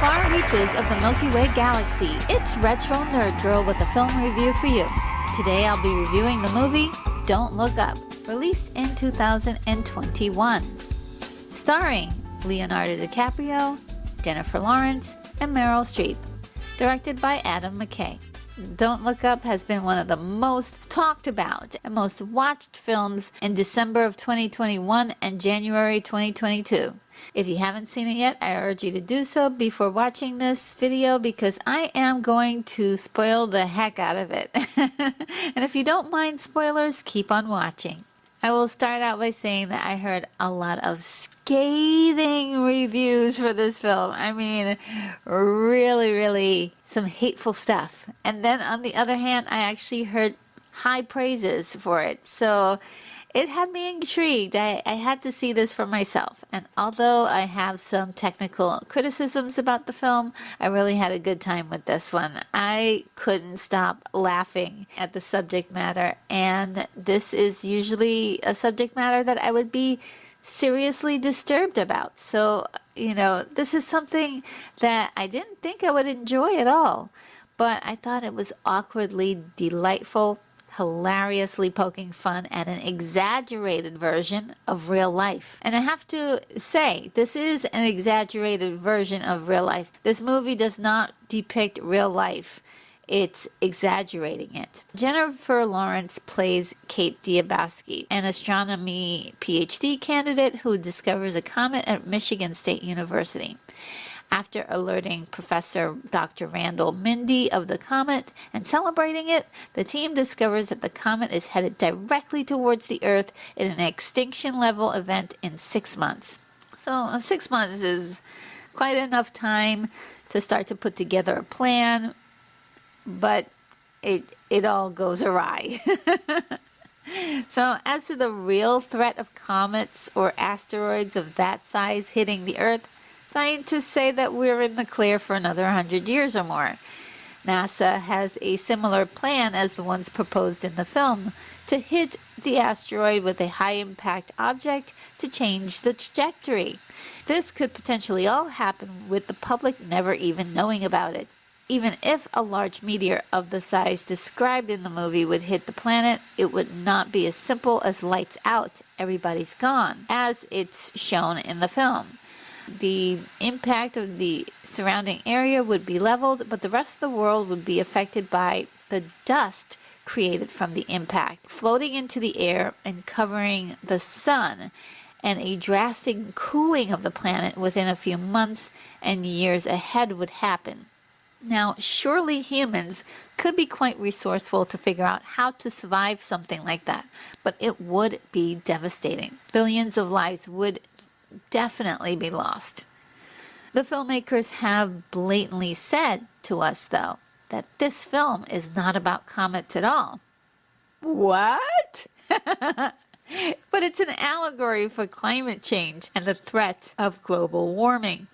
far reaches of the Milky Way galaxy, it's Retro Nerd Girl with a film review for you. Today I'll be reviewing the movie Don't Look Up, released in 2021. Starring Leonardo DiCaprio, Jennifer Lawrence, and Meryl Streep. Directed by Adam McKay. Don't Look Up has been one of the most talked about and most watched films in December of 2021 and January 2022. If you haven't seen it yet, I urge you to do so before watching this video because I am going to spoil the heck out of it. And if you don't mind spoilers, keep on watching. I will start out by saying that I heard a lot of scathing reviews for this film. I mean, really some hateful stuff. And then on the other hand, I actually heard high praises for it. So it had me intrigued. I had to see this for myself. And although I have some technical criticisms about the film, I really had a good time with this one. I couldn't stop laughing at the subject matter. And this is usually a subject matter that I would be seriously disturbed about. So, this is something that I didn't think I would enjoy at all. But I thought it was awkwardly delightful, hilariously poking fun at an exaggerated version of real life. And I have to say, this is an exaggerated version of real life. This movie does not depict real life. It's exaggerating it. Jennifer Lawrence plays Kate Diabasky, an astronomy PhD candidate who discovers a comet at Michigan State University. After alerting Professor Dr. Randall Mindy of the comet and celebrating it, the team discovers that the comet is headed directly towards the Earth in an extinction-level event in 6 months. So 6 months is quite enough time to start to put together a plan, but it all goes awry. So as to the real threat of comets or asteroids of that size hitting the Earth, scientists say that we're in the clear for another 100 years or more. NASA has a similar plan as the ones proposed in the film to hit the asteroid with a high-impact object to change the trajectory. This could potentially all happen with the public never even knowing about it. Even if a large meteor of the size described in the movie would hit the planet, it would not be as simple as lights out, everybody's gone, as it's shown in the film. The impact of the surrounding area would be leveled, but the rest of the world would be affected by the dust created from the impact, floating into the air and covering the sun, and a drastic cooling of the planet within a few months and years ahead would happen. Now, surely humans could be quite resourceful to figure out how to survive something like that, but it would be devastating. Billions of lives would definitely be lost. The filmmakers have blatantly said to us, though, that this film is not about comets at all. What? But it's an allegory for climate change and the threat of global warming.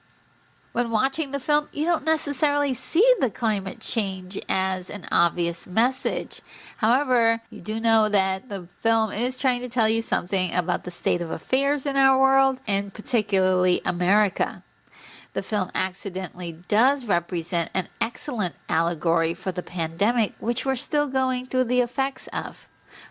When watching the film, you don't necessarily see the climate change as an obvious message. However, you do know that the film is trying to tell you something about the state of affairs in our world, and particularly America. The film accidentally does represent an excellent allegory for the pandemic, which we're still going through the effects of.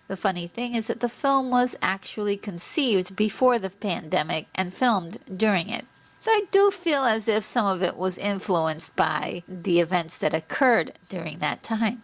The funny thing is that the film was actually conceived before the pandemic and filmed during it. So I do feel as if some of it was influenced by the events that occurred during that time.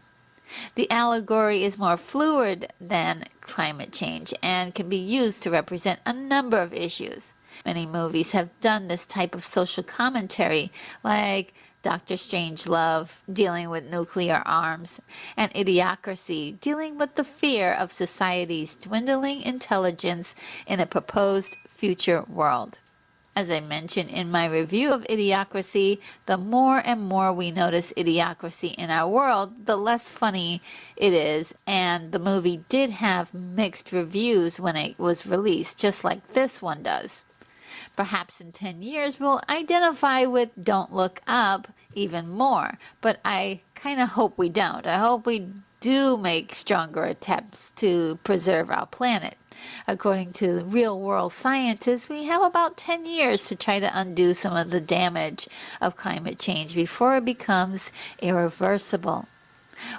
The allegory is more fluid than climate change and can be used to represent a number of issues. Many movies have done this type of social commentary, like Dr. Strangelove, dealing with nuclear arms, and Idiocracy, dealing with the fear of society's dwindling intelligence in a proposed future world. As I mentioned in my review of Idiocracy, the more and more we notice idiocracy in our world, the less funny it is, and the movie did have mixed reviews when it was released, just like this one does. Perhaps in 10 years we'll identify with Don't Look Up even more, but I kind of hope we don't. I hope we do make stronger attempts to preserve our planet. According to real-world scientists, we have about 10 years to try to undo some of the damage of climate change before it becomes irreversible.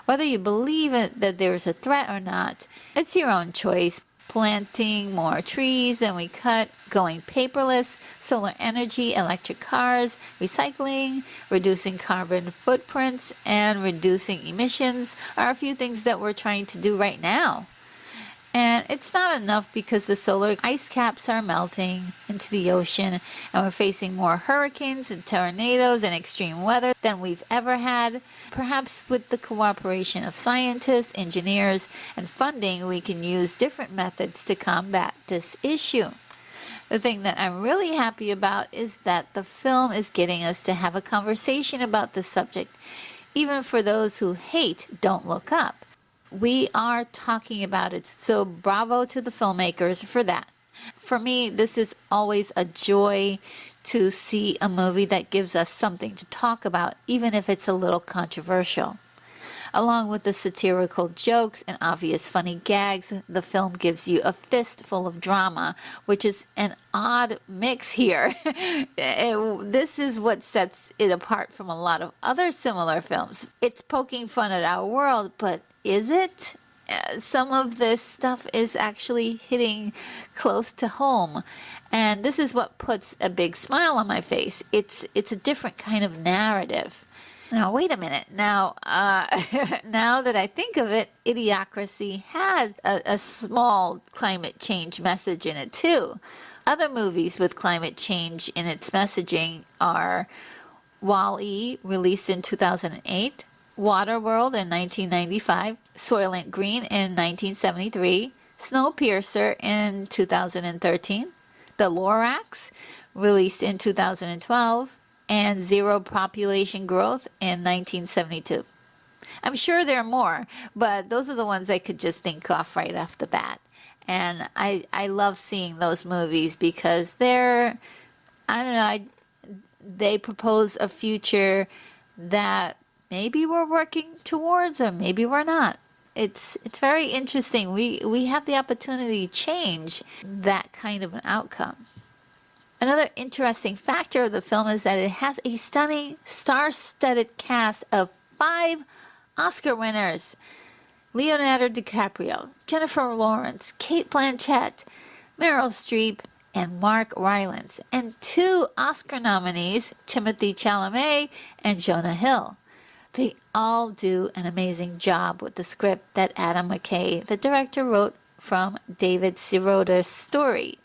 Whether you believe that there's a threat or not, it's your own choice. Planting more trees than we cut, going paperless, solar energy, electric cars, recycling, reducing carbon footprints, and reducing emissions are a few things that we're trying to do right now. And it's not enough because the solar ice caps are melting into the ocean and we're facing more hurricanes and tornadoes and extreme weather than we've ever had. Perhaps with the cooperation of scientists, engineers, and funding, we can use different methods to combat this issue. The thing that I'm really happy about is that the film is getting us to have a conversation about the subject, even for those who hate Don't Look Up. We are talking about it, so bravo to the filmmakers for that. For me, this is always a joy to see a movie that gives us something to talk about, even if it's a little controversial. Along with the satirical jokes and obvious funny gags, the film gives you a fistful of drama, which is an odd mix here. This is what sets it apart from a lot of other similar films. It's poking fun at our world, but is it? Some of this stuff is actually hitting close to home, and this is what puts a big smile on my face. It's a different kind of narrative. Now wait a minute. Now that I think of it, Idiocracy had a small climate change message in it too. Other movies with climate change in its messaging are Wall-E, released in 2008, Waterworld in 1995, Soylent Green in 1973, Snowpiercer in 2013, The Lorax, released in 2012, and Zero Population Growth in 1972. I'm sure there are more, but those are the ones I could just think off right off the bat. And I love seeing those movies because they propose a future that maybe we're working towards or maybe we're not. It's very interesting. We have the opportunity to change that kind of an outcome. Another interesting factor of the film is that it has a stunning, star-studded cast of 5 Oscar winners. Leonardo DiCaprio, Jennifer Lawrence, Cate Blanchett, Meryl Streep, and Mark Rylance, and 2 Oscar nominees, Timothée Chalamet and Jonah Hill. They all do an amazing job with the script that Adam McKay, the director, wrote from David Sirota's story.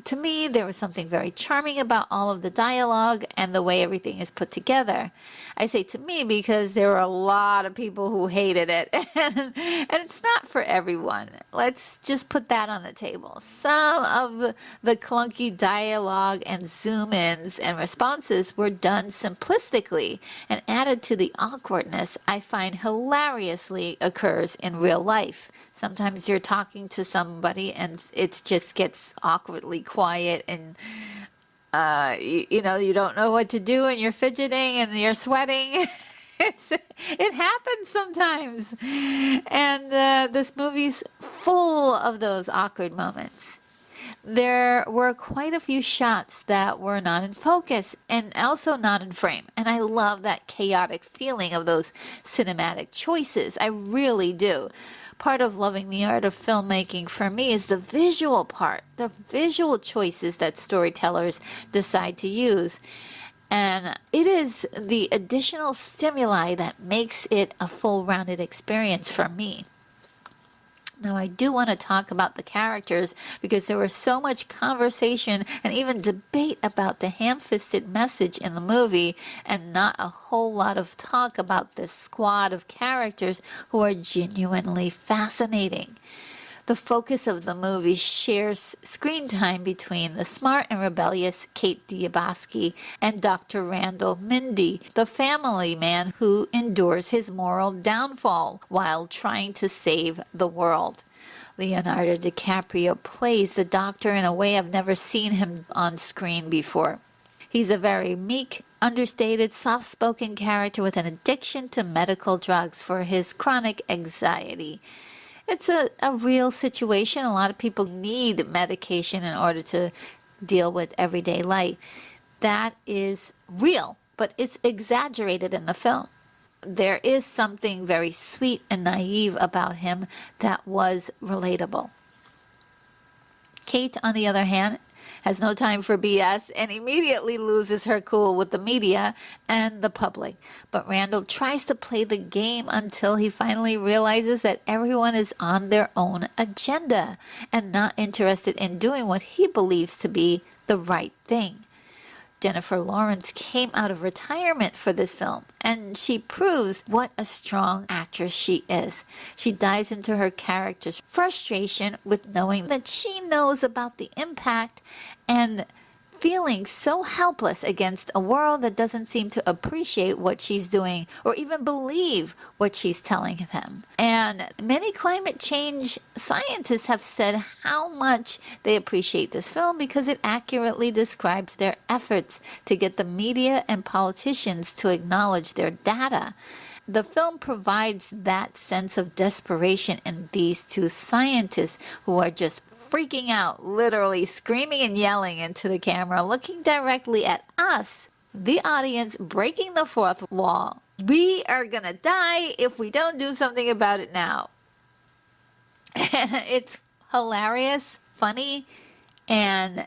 To me, there was something very charming about all of the dialogue and the way everything is put together. I say to me because there were a lot of people who hated it, and it's not for everyone. Let's just put that on the table. Some of the clunky dialogue and zoom-ins and responses were done simplistically and added to the awkwardness I find hilariously occurs in real life. Sometimes you're talking to somebody and it just gets awkwardly quiet and you don't know what to do and you're fidgeting and you're sweating. It happens sometimes. And this movie's full of those awkward moments. There were quite a few shots that were not in focus and also not in frame. And I love that chaotic feeling of those cinematic choices. I really do. Part of loving the art of filmmaking for me is the visual part, the visual choices that storytellers decide to use. And it is the additional stimuli that makes it a full-rounded experience for me. Now, I do want to talk about the characters because there was so much conversation and even debate about the ham-fisted message in the movie and not a whole lot of talk about this squad of characters who are genuinely fascinating. The focus of the movie shares screen time between the smart and rebellious Kate Diabasky and Dr. Randall Mindy, the family man who endures his moral downfall while trying to save the world. Leonardo DiCaprio plays the doctor in a way I've never seen him on screen before. He's a very meek, understated, soft-spoken character with an addiction to medical drugs for his chronic anxiety. It's a real situation. A lot of people need medication in order to deal with everyday life. That is real, but it's exaggerated in the film. There is something very sweet and naive about him that was relatable. Kate, on the other hand, has no time for BS and immediately loses her cool with the media and the public. But Randall tries to play the game until he finally realizes that everyone is on their own agenda and not interested in doing what he believes to be the right thing. Jennifer Lawrence came out of retirement for this film, and she proves what a strong actress she is. She dives into her character's frustration with knowing that she knows about the impact and feeling so helpless against a world that doesn't seem to appreciate what she's doing or even believe what she's telling them. And many climate change scientists have said how much they appreciate this film because it accurately describes their efforts to get the media and politicians to acknowledge their data. The film provides that sense of desperation in these two scientists who are just freaking out, literally screaming and yelling into the camera, looking directly at us, the audience, breaking the fourth wall. We are gonna die if we don't do something about it now. It's hilarious, funny, and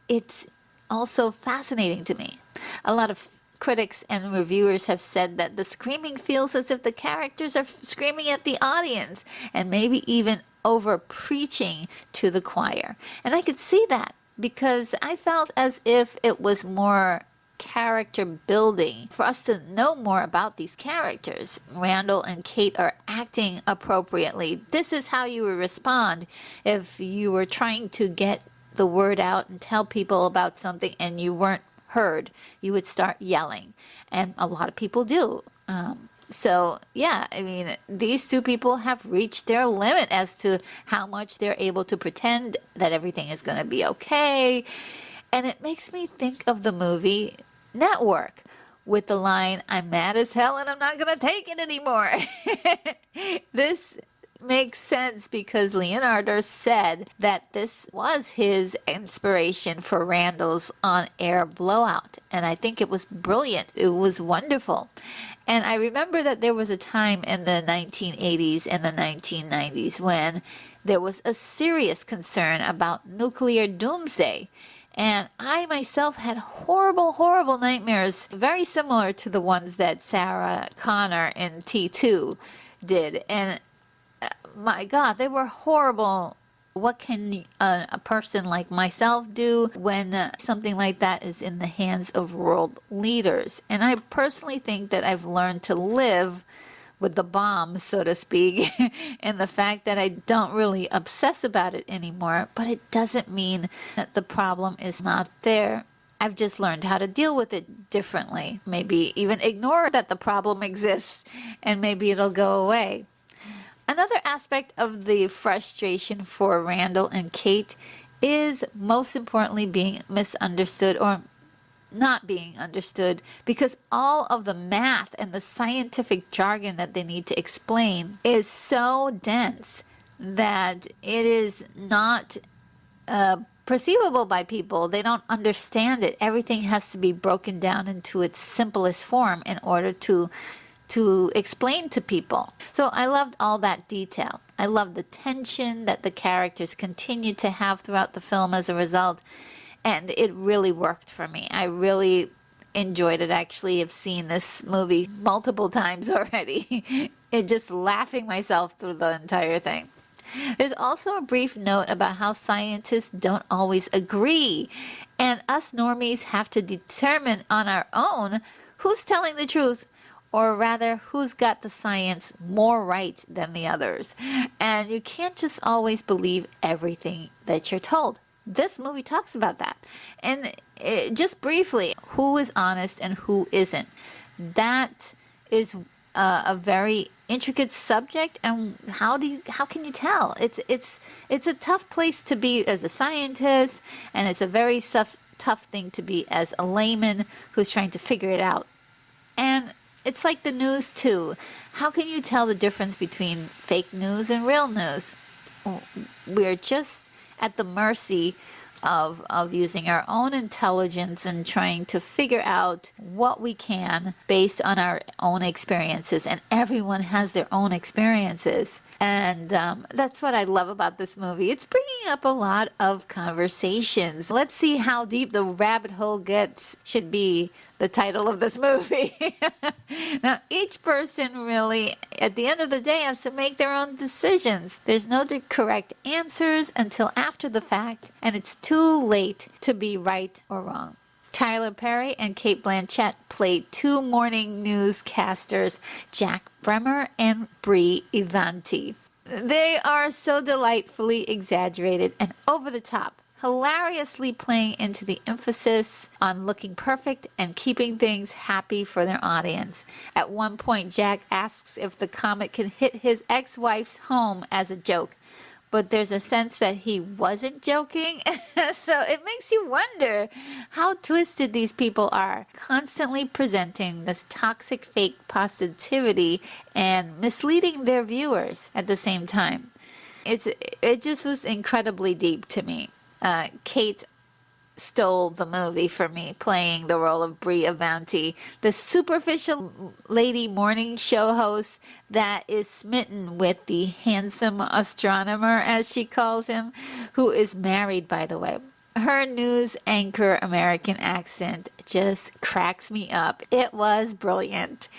it's also fascinating to me. A lot of critics and reviewers have said that the screaming feels as if the characters are screaming at the audience and maybe even over preaching to the choir. And I could see that because I felt as if it was more character building for us to know more about these characters. Randall and Kate are acting appropriately. This is how you would respond if you were trying to get the word out and tell people about something and you weren't heard. You would start yelling, and a lot of people do. So yeah, I mean, these two people have reached their limit as to how much they're able to pretend that everything is going to be okay. And it makes me think of the movie Network with the line, "I'm mad as hell and I'm not going to take it anymore." This makes sense because Leonardo said that this was his inspiration for Randall's on-air blowout, and I think it was brilliant. It was wonderful. And I remember that there was a time in the 1980s and the 1990s when there was a serious concern about nuclear doomsday. And I myself had horrible, horrible nightmares, very similar to the ones that Sarah Connor in T2 did. And my God, they were horrible. What can a person like myself do when something like that is in the hands of world leaders? And I personally think that I've learned to live with the bomb, so to speak, and the fact that I don't really obsess about it anymore. But it doesn't mean that the problem is not there. I've just learned how to deal with it differently. Maybe even ignore that the problem exists, and maybe it'll go away. Another aspect of the frustration for Randall and Kate is most importantly being misunderstood or not being understood, because all of the math and the scientific jargon that they need to explain is so dense that it is not perceivable by people. They don't understand it. Everything has to be broken down into its simplest form in order to explain to people. So I loved all that detail. I loved the tension that the characters continue to have throughout the film as a result, and it really worked for me. I really enjoyed it. Actually, have seen this movie multiple times already. It just laughing myself through the entire thing. There's also a brief note about how scientists don't always agree, and us normies have to determine on our own who's telling the truth, or rather, who's got the science more right than the others. And you can't just always believe everything that you're told. This movie talks about that. And just briefly, who is honest and who isn't. That is a very intricate subject, and how can you tell? It's a tough place to be as a scientist, and it's a very tough tough thing to be as a layman who's trying to figure it out. And it's like the news too. How can you tell the difference between fake news and real news? We're just at the mercy of using our own intelligence and trying to figure out what we can based on our own experiences. And everyone has their own experiences. And that's what I love about this movie. It's bringing up a lot of conversations. Let's see how deep the rabbit hole gets, should be the title of this movie. Now, each person really, at the end of the day, has to make their own decisions. There's no correct answers until after the fact, and it's too late to be right or wrong. Tyler Perry and Cate Blanchett played two morning newscasters, Jack Bremer and Brie Evanti. They are so delightfully exaggerated and over the top, hilariously playing into the emphasis on looking perfect and keeping things happy for their audience. At one point, Jack asks if the comet can hit his ex-wife's home as a joke, but there's a sense that he wasn't joking. So it makes you wonder how twisted these people are, constantly presenting this toxic fake positivity and misleading their viewers at the same time. It just was incredibly deep to me. Kate stole the movie for me, playing the role of Brie Evanti, the superficial lady morning show host that is smitten with the handsome astronomer, as she calls him, who is married, by the way. Her news anchor American accent just cracks me up. It was brilliant.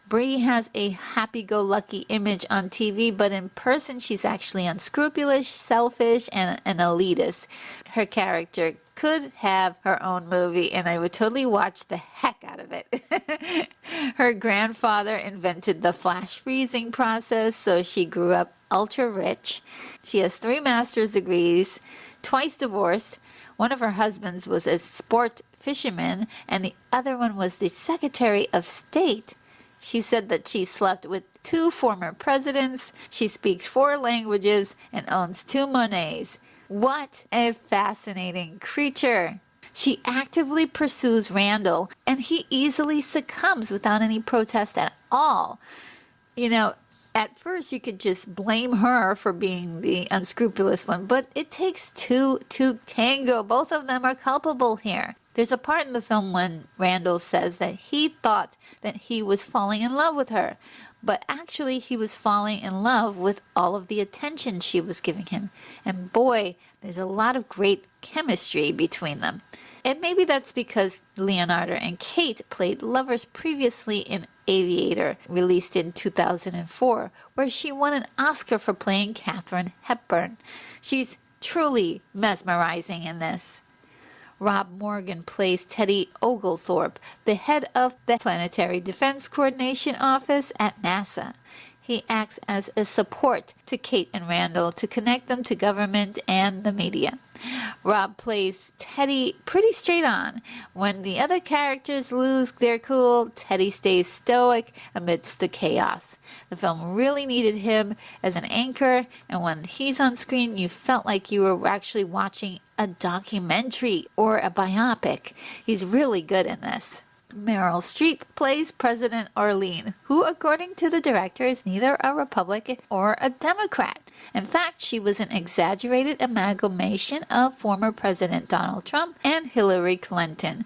Brie has a happy-go-lucky image on TV, but in person she's actually unscrupulous, selfish, and an elitist. Her character could have her own movie, and I would totally watch the heck out of it. Her grandfather invented the flash freezing process, so she grew up ultra rich. She has 3 master's degrees, twice divorced. One of her husbands was a sport fisherman, and the other one was the Secretary of State. She said that she slept with 2 former presidents. She speaks 4 languages and owns 2 Monets. What a fascinating creature. She actively pursues Randall, and he easily succumbs without any protest at all. You know, at first you could just blame her for being the unscrupulous one, but it takes 2 to tango. Both of them are culpable here. There's a part in the film when Randall says that he thought that he was falling in love with her, but actually he was falling in love with all of the attention she was giving him. And boy, there's a lot of great chemistry between them. And maybe that's because Leonardo and Kate played lovers previously in Aviator, released in 2004, where she won an Oscar for playing Katharine Hepburn. She's truly mesmerizing in this. Rob Morgan plays Teddy Oglethorpe, the head of the Planetary Defense Coordination Office at NASA. He acts as a support to Kate and Randall to connect them to government and the media. Rob plays Teddy pretty straight on. When the other characters lose their cool, Teddy stays stoic amidst the chaos. The film really needed him as an anchor, and when he's on screen, you felt like you were actually watching a documentary or a biopic. He's really good in this. Meryl Streep plays President Orlean, who, according to the director, is neither a Republican or a Democrat. In fact, she was an exaggerated amalgamation of former President Donald Trump and Hillary Clinton.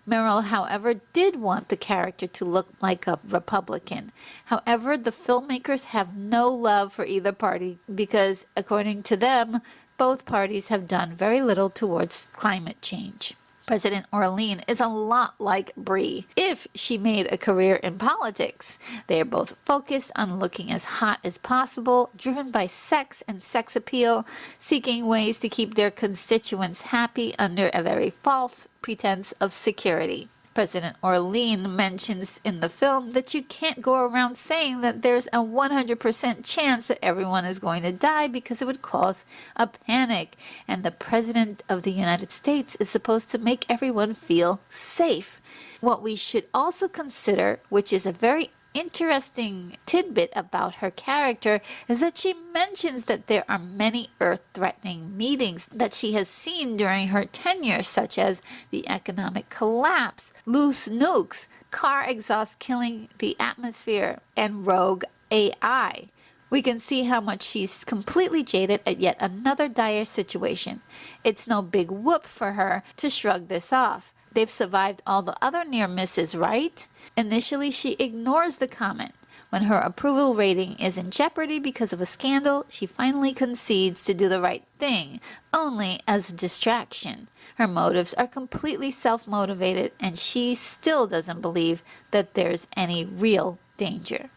Meryl, however, did want the character to look like a Republican. However, the filmmakers have no love for either party because, according to them, both parties have done very little towards climate change. President Orlean is a lot like Brie if she made a career in politics. They are both focused on looking as hot as possible, driven by sex and sex appeal, seeking ways to keep their constituents happy under a very false pretense of security. President Orlean mentions in the film that you can't go around saying that there's a 100% chance that everyone is going to die because it would cause a panic. And the President of the United States is supposed to make everyone feel safe. What we should also consider, which is a very interesting tidbit about her character is that she mentions that there are many earth-threatening meetings that she has seen during her tenure, such as the economic collapse, loose nukes, car exhaust killing the atmosphere, and rogue AI. We can see how much she's completely jaded at yet another dire situation. It's no big whoop for her to shrug this off. They've survived all the other near misses, right? Initially, she ignores the comment. When her approval rating is in jeopardy because of a scandal, she finally concedes to do the right thing, only as a distraction. Her motives are completely self-motivated, and she still doesn't believe that there's any real danger.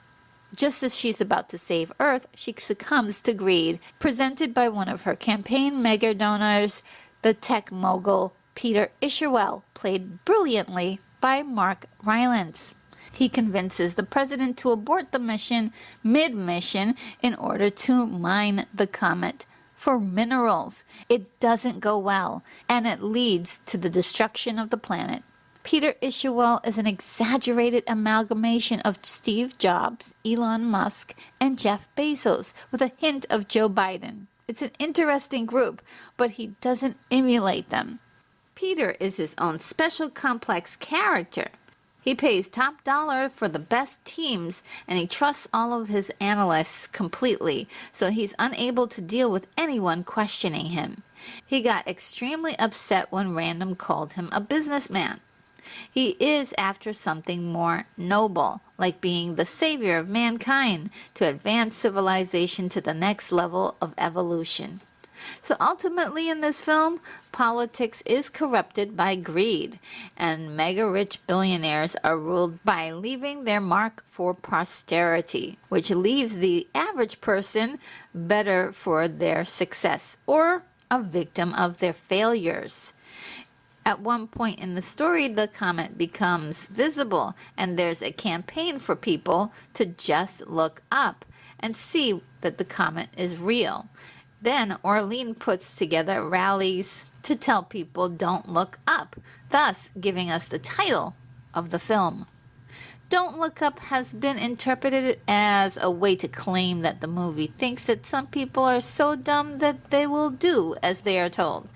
Just as she's about to save Earth, she succumbs to greed, presented by one of her campaign mega donors, the tech mogul Peter Isherwell, played brilliantly by Mark Rylance. He convinces the president to abort the mission mid-mission in order to mine the comet for minerals. It doesn't go well, and it leads to the destruction of the planet. Peter Isherwell is an exaggerated amalgamation of Steve Jobs, Elon Musk, and Jeff Bezos, with a hint of Joe Biden. It's an interesting group, but he doesn't emulate them. Peter is his own special complex character. He pays top dollar for the best teams, and he trusts all of his analysts completely, so he's unable to deal with anyone questioning him. He got extremely upset when Random called him a businessman. He is after something more noble, like being the savior of mankind to advance civilization to the next level of evolution. So ultimately in this film, politics is corrupted by greed, and mega-rich billionaires are ruled by leaving their mark for posterity, which leaves the average person better for their success or a victim of their failures. At one point in the story, the comet becomes visible, and there's a campaign for people to just look up and see that the comet is real. Then Orlean puts together rallies to tell people don't look up, thus giving us the title of the film. Don't Look Up has been interpreted as a way to claim that the movie thinks that some people are so dumb that they will do as they are told.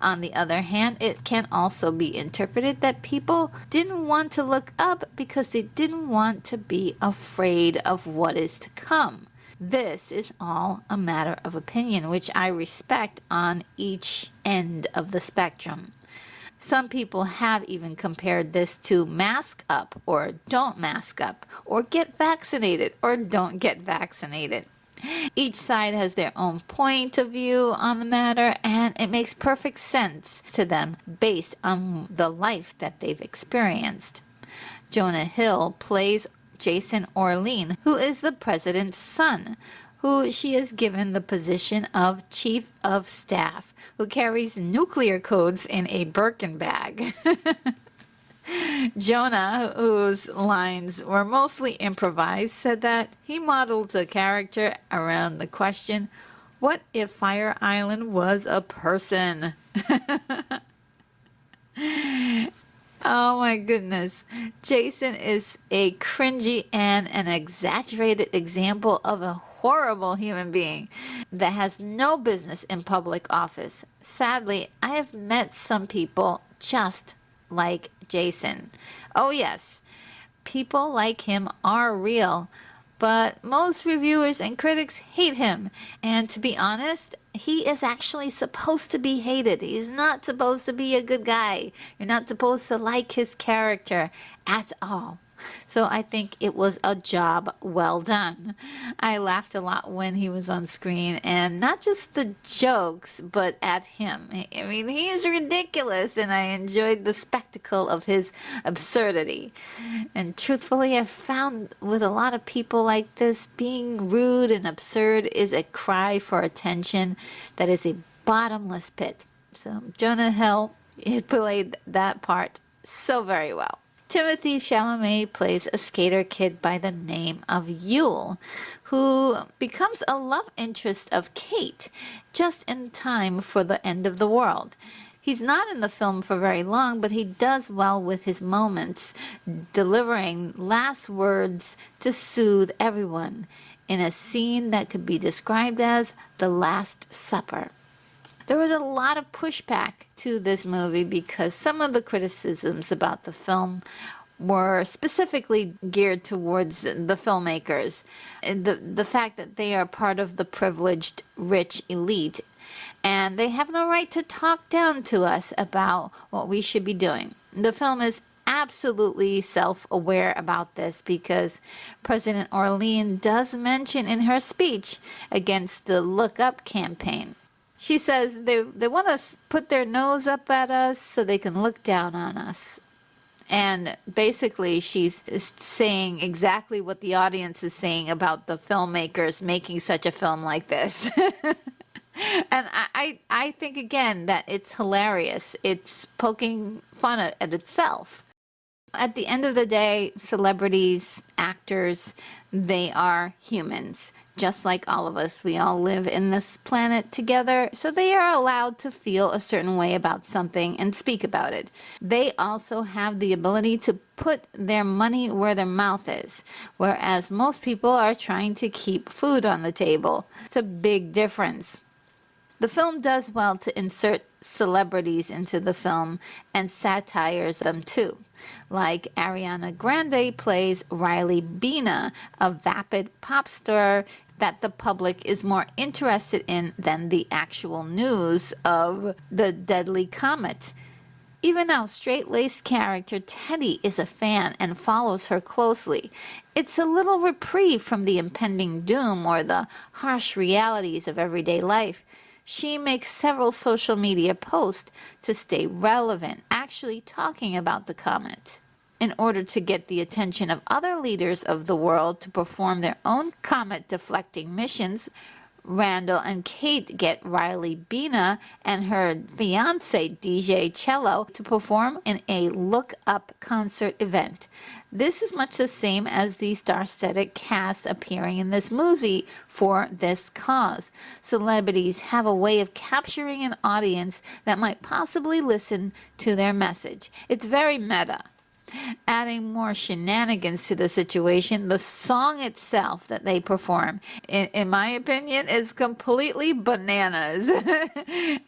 On the other hand, it can also be interpreted that people didn't want to look up because they didn't want to be afraid of what is to come. This is all a matter of opinion, which I respect on each end of the spectrum. Some people have even compared this to mask up or don't mask up, or get vaccinated or don't get vaccinated. Each side has their own point of view on the matter, and it makes perfect sense to them based on the life that they've experienced. Jonah Hill plays Jason Orlean, who is the president's son, who she is given the position of chief of staff, who carries nuclear codes in a Birkin bag. Jonah, whose lines were mostly improvised, said that he modeled the character around the question, what if Fire Island was a person? Oh my goodness. Jason is a cringy and an exaggerated example of a horrible human being that has no business in public office. Sadly, I have met some people just like Jason. Oh yes, people like him are real, but most reviewers and critics hate him. And to be honest, he is actually supposed to be hated. He's not supposed to be a good guy. You're not supposed to like his character at all. So I think it was a job well done. I laughed a lot when he was on screen, and not just the jokes, but at him. I mean, he's ridiculous, and I enjoyed the spectacle of his absurdity. And truthfully, I've found with a lot of people like this, being rude and absurd is a cry for attention that is a bottomless pit. So Jonah Hill, he played that part so very well. Timothée Chalamet plays a skater kid by the name of Yule, who becomes a love interest of Kate just in time for the end of the world. He's not in the film for very long, but he does well with his moments, delivering last words to soothe everyone in a scene that could be described as the Last Supper. There was a lot of pushback to this movie because some of the criticisms about the film were specifically geared towards the filmmakers. The fact that they are part of the privileged, rich elite, and they have no right to talk down to us about what we should be doing. The film is absolutely self-aware about this because President Orlean does mention in her speech against the Look Up campaign. She says they want to put their nose up at us so they can look down on us. And basically she's saying exactly what the audience is saying about the filmmakers making such a film like this. And I think, again, that it's hilarious. It's poking fun at itself. At the end of the day, celebrities, actors, they are humans. Just like all of us, we all live in this planet together, so they are allowed to feel a certain way about something and speak about it. They also have the ability to put their money where their mouth is, whereas most people are trying to keep food on the table. It's a big difference. The film does well to insert celebrities into the film and satires them too. Like Ariana Grande plays Riley Bina, a vapid pop star that the public is more interested in than the actual news of the deadly comet. Even our straight-laced character Teddy is a fan and follows her closely. It's a little reprieve from the impending doom or the harsh realities of everyday life. She makes several social media posts to stay relevant, actually talking about the comet. In order to get the attention of other leaders of the world to perform their own comet-deflecting missions, Randall and Kate get Riley Bina and her fiance DJ Cello to perform in a Look Up concert event. This is much the same as the star-studded cast appearing in this movie for this cause. Celebrities have a way of capturing an audience that might possibly listen to their message. It's very meta. Adding more shenanigans to the situation, the song itself that they perform, in my opinion, is completely bananas.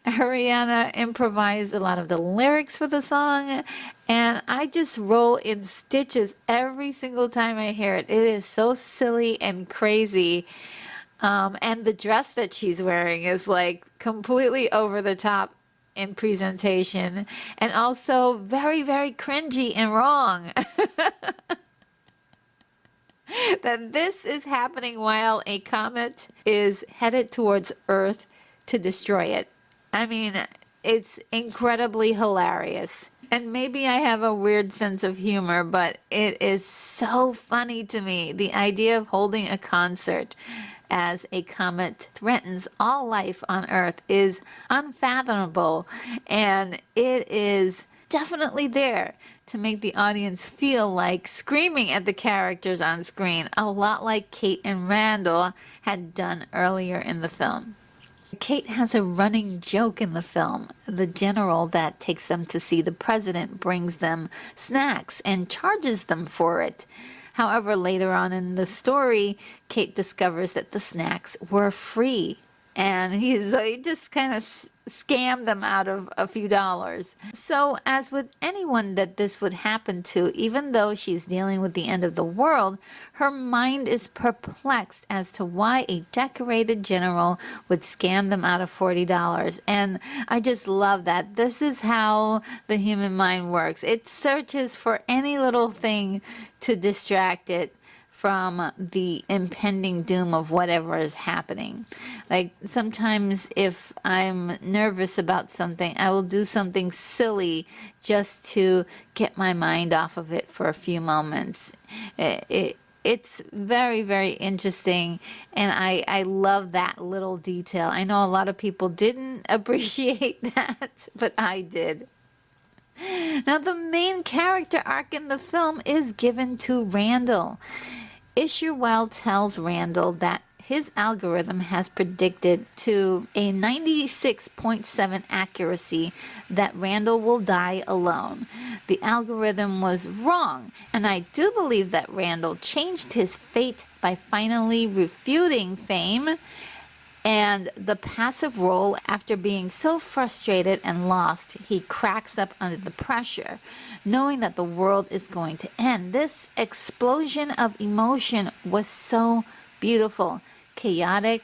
Ariana improvised a lot of the lyrics for the song, and I just roll in stitches every single time I hear it. It is so silly and crazy. And the dress that she's wearing is like completely over the top in presentation, and also very, very cringy and wrong. That this is happening while a comet is headed towards Earth to destroy it. I mean, it's incredibly hilarious. And maybe I have a weird sense of humor, but it is so funny to me. The idea of holding a concert as a comet threatens all life on Earth is unfathomable, and it is definitely there to make the audience feel like screaming at the characters on screen, a lot like Kate and Randall had done earlier in the film. Kate has a running joke in the film. The general that takes them to see the president brings them snacks and charges them for it. However, later on in the story, Kate discovers that the snacks were free. And he just kind of scammed them out of a few dollars. So as with anyone that this would happen to, even though she's dealing with the end of the world, her mind is perplexed as to why a decorated general would scam them out of $40. And I just love that. This is how the human mind works. It searches for any little thing to distract it from the impending doom of whatever is happening. Like sometimes if I'm nervous about something, I will do something silly just to get my mind off of it for a few moments. It's very, very interesting, and I love that little detail. I know a lot of people didn't appreciate that, but I did. Now, the main character arc in the film is given to Randall. Isherwell tells Randall that his algorithm has predicted to a 96.7 accuracy that Randall will die alone. The algorithm was wrong, and I do believe that Randall changed his fate by finally refuting fame and the passive role. After being so frustrated and lost, he cracks up under the pressure, knowing that the world is going to end. This explosion of emotion was so beautiful, chaotic,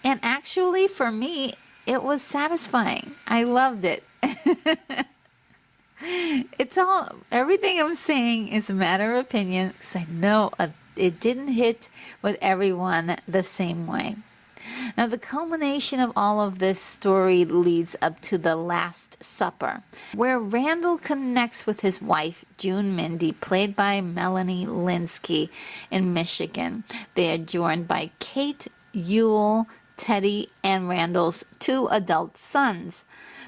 and actually for me, it was satisfying. I loved it. Everything I'm saying is a matter of opinion, because I know it didn't hit with everyone the same way. Now, the culmination of all of this story leads up to the Last Supper, where Randall connects with his wife, June Mindy, played by Melanie Lynskey, in Michigan. They are joined by Kate, Yule, Teddy, and Randall's 2 adult sons.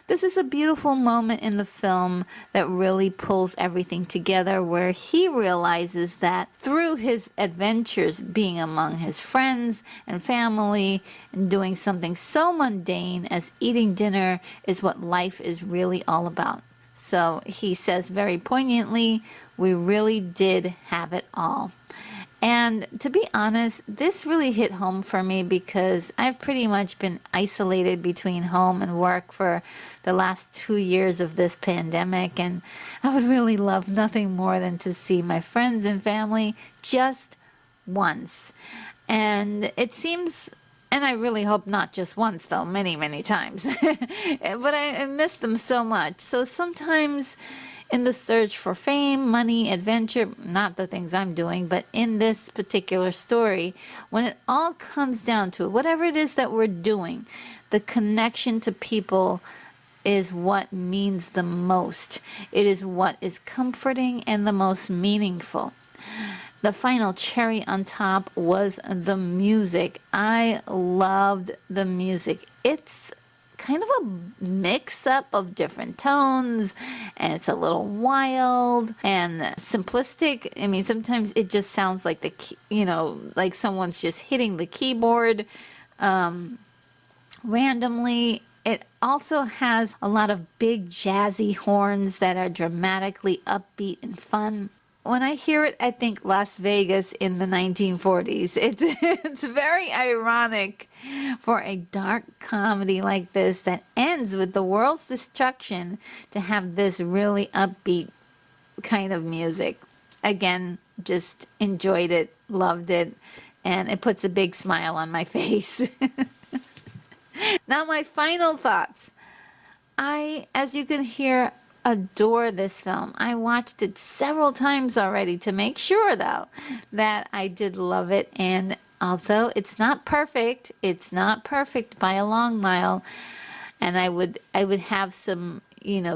This is a beautiful moment in the film that really pulls everything together, where he realizes that through his adventures being among his friends and family and doing something so mundane as eating dinner is what life is really all about. So he says very poignantly, we really did have it all. And to be honest, this really hit home for me because I've pretty much been isolated between home and work for the last 2 years of this pandemic, and I would really love nothing more than to see my friends and family just once. And it seems, and I really hope not just once though, many, many times, but I miss them so much. So sometimes in the search for fame, money, adventure, not the things I'm doing, but in this particular story, when it all comes down to it, whatever it is that we're doing, the connection to people is what means the most. It is what is comforting and the most meaningful. The final cherry on top was the music. I loved the music. It's kind of a mix-up of different tones, and it's a little wild and simplistic. I mean, sometimes it just sounds like like someone's just hitting the keyboard randomly. It also has a lot of big jazzy horns that are dramatically upbeat and fun. When I hear it, I think Las Vegas in the 1940s. It's very ironic for a dark comedy like this that ends with the world's destruction to have this really upbeat kind of music. Again, just enjoyed it, loved it, and it puts a big smile on my face. Now, my final thoughts. As you can hear, adore this film. I watched it several times already to make sure, though, that I did love it. And although it's not perfect by a long mile, and I would have some,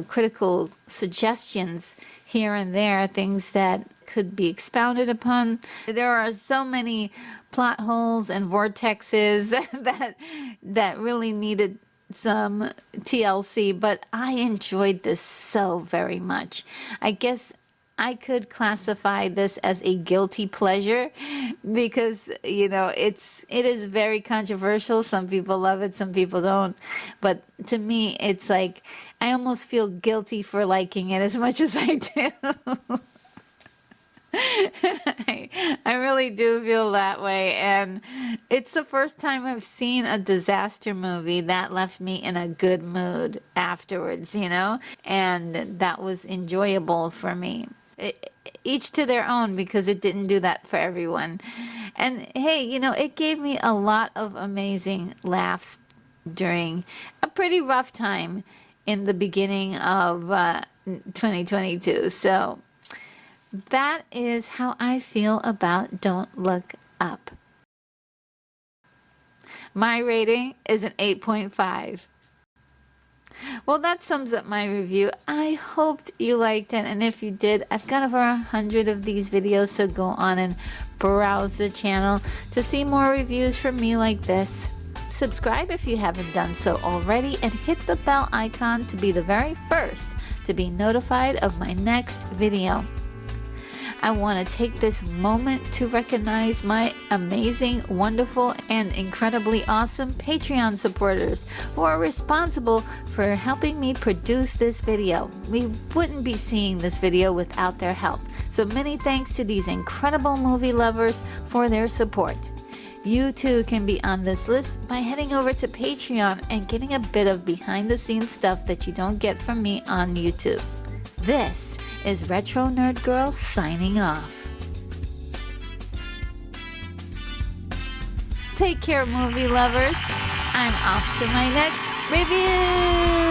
critical suggestions here and there, things that could be expounded upon. There are so many plot holes and vortexes that really needed some TLC, but I enjoyed this so very much. I guess I could classify this as a guilty pleasure because, it is very controversial. Some people love it, some people don't. But to me, it's like I almost feel guilty for liking it as much as I do. I really do feel that way, and it's the first time I've seen a disaster movie that left me in a good mood afterwards, and that was enjoyable for me. Each to their own, because it didn't do that for everyone. And hey, it gave me a lot of amazing laughs during a pretty rough time in the beginning of 2022. So that is how I feel about Don't Look Up. My rating is an 8.5. Well, that sums up my review. I hoped you liked it, and if you did, I've got over 100 of these videos, so go on and browse the channel to see more reviews from me like this. Subscribe if you haven't done so already, and hit the bell icon to be the very first to be notified of my next video. I want to take this moment to recognize my amazing, wonderful, and incredibly awesome Patreon supporters who are responsible for helping me produce this video. We wouldn't be seeing this video without their help. So many thanks to these incredible movie lovers for their support. You too can be on this list by heading over to Patreon and getting a bit of behind the scenes stuff that you don't get from me on YouTube. This is Retro Nerd Girl signing off. Take care, movie lovers. I'm off to my next review.